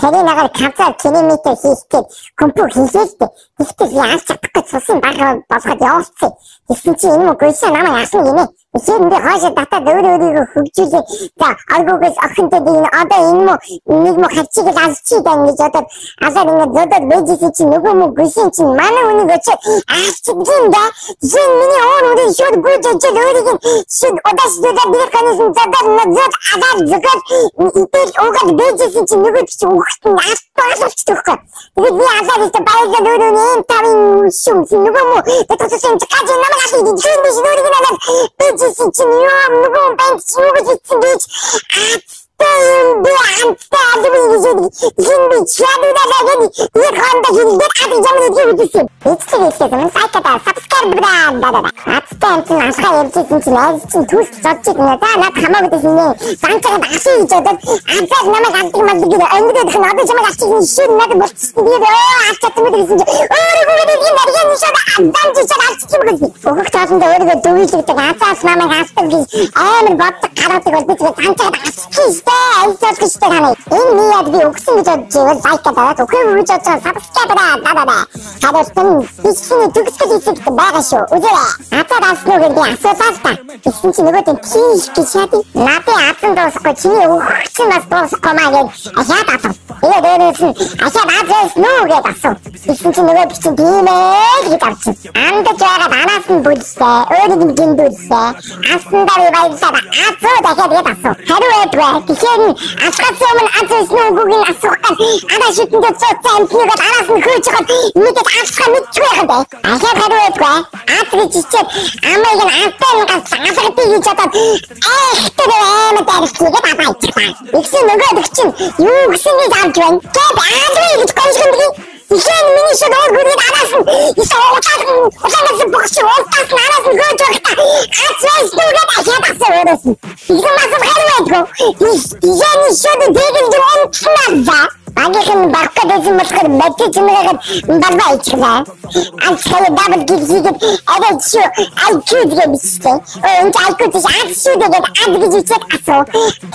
Тэрийгээр ганцаар километр хийхдээ компьютер хийлээ. Тэгтэл яаж чадахгүй цусын бага болгоод явуулсан. Тэгсэн чинь энэ мөгөөсөө намайг асуух гинэ. Тэгэхээр би хаашаа татаад өөрийгөө хөгжүүлээ. За аргуугаас охинтой дий одоо энэ нэг хавчиг алчий дан гэж одоо асаар ингэ зодод бэжсэн чинь нөгөө мөгөөсөн чинь манай үнийг очиж аачдгинда зин миний өөрөөр шууд гүйжэж өөрийг шууд удаас дээд бирханаас зодод надад агаар зогод итэл угад бэжсэн чинь нөгөө чи ухт астаалчдаг. Тэгээд би асаар ихтэй баялаг өөрөөр юм тавин шум нөгөө мө тэтгэсэн чакаж намайг асууж дийсэн биш өөрийг надад This is new bank гэж би амттай би чаддаг яг ханда хэлдэг ад замд хийвдсэн. Эцэг сайката subscribe даа. Аттай асгаа ярьжсэн чинь айс чинь түлх зодчих нэ. За над хамаагүй нэ. Санцаад асуу гэж бодоод анцаад намайг алдсан мал гэдэг өнгөд их надад чамайг асуусан шин надад болчихсон. Би ачаад мэдсэн чинь өөрөөгөө нэг юм шууд амдан чичээд авчихсан гэж. Өгөх таасанд өөрөөгөө дөвүүлдэг анцаас намайг асуусан гэж амар боддог гараадаг бол би санцаад асуусан. Айсаж гэж таана. Энэ яг би өгсөн гэж бодож байвал лайкадаа өгөх гэж бодож subscribe даа. Хадсан бичний төгсгөл хийх байгаа шүү. Үзээрэй. Атадаас нөгөө би асуулаа та. Тэгсэн чинь нөгөө тийш гэж яади. Надад атсан дуусахгүй чиний өгөх чинь бас дуусахгүй маа гэж ахаад асуу. Тэгээд өөрөөс нь ахаад аадс нөө гэж асуу. Тэгсэн чинь нөгөө бичин тийм ээ гэж авчих. Андаж байгаад анаас нь бүлсээ. Өөрийг нь гиндүүлсээ. Аснаа би баярлалаа. Азуу дахиад яд асуу. Хариу өгвэй. Тэгэхээр асгасан өмнө аадс нөгөөг асуух гэн. Анаа шидэнд цоцсон нэгэд анаас нь хөөж хад мэдээд асах мэдчихвээ хэ. Ахаад хариу өгвэй. Аадрич чичээд амайг нь антен асгах гэж бодоод тэр амар дэрчгээд аваачихсан. Ихсэн нөгөөд чинь юу гэсэн гэж авч байна. Тэгээд аадрыг гэж гоншгондгийг ихэн миний шууд өөргөрөд анаас нь усаас бохш уутаас анаас нь гооч өгтаа. Аадрыг нүгэд ахаад асуу өрөөс. Ихсэн масах харвайгаа. Ихэн шууд дэгэл онцнаа. Агихан баркадэзэн мэлхэр мэдэж нэгэд барбаа ичглаа. Анцхай дабл гизгээд аваач IQ гэвчтэй. Энд IQ гэж аашгүй гэдэг ад гэж үчээд асуу.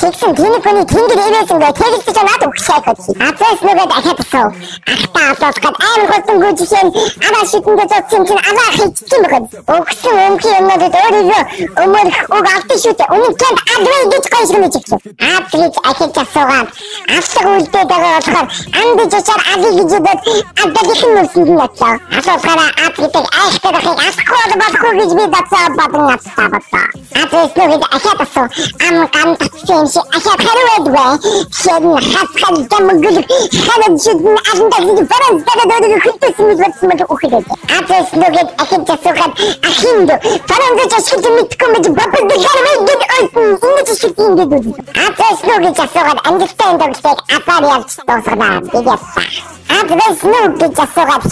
Тэгсэн тэний хүний тэнгэр ирээсэн гэ тэгэж ч надад өгсэй гэж. Атас нэгэд ахаасаа. Ахтаа асуусгаад амар хөтөн гүжсэн аваа шидэндээ зодсон чинь аваа хийчихсэн байгаа. Өгсөн өмхий өнөдөд өөрийгөө өмөрх уг алт шүтэ. Үнэн тэнд адрыг гэж гойсгоно гэж. Ад гэж ахиж асуугаад асуу үлдээд байгаа анд жичаар аги гэж бодоод адгийн нүсэнд нэцээ. Асуусаараа ад гэдэг айхтайг асахгүй болохгүй гэж би дацаа бодсон надад. Адрес нүгэд ахаад асуу. Ам гам татсан шиг ахаад хариуэдвэ. Хэн хасгал гэмгэл ханад жидэн андаа гэж франц дэгэд хөлтөсөн гэж бодсон мэл өгөхөд. Адрес нүгэд ахиж асуухад ахинд франц жишгэж мэдгүй гэж бапд гарвэд ингэж шигтийн гэдэг. Адрес нүгэд асуугаад ангилтай дагтыг апаар явчихсан. Адрес нүг гэж асуугаад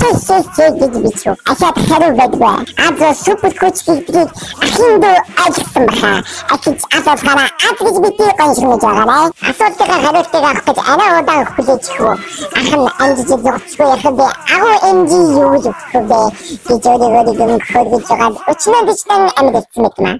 гэж бичв. Ахаад хариу байдгүй. Адрес супер коч гэдэг ахинд ажилласан баха. Ахиж асуусараа адрес битгий гоншгож байгаарай. Асуултаа хариултыг авах гэж арай удаан хүлээж хөө. Ахын амжиж зогсгүй яхад агуу MG юу гэж өгөх вэ? гэж өөрийгөө хөргөж байгаа. Өчнөө бичсэн амьд эцмэт маа.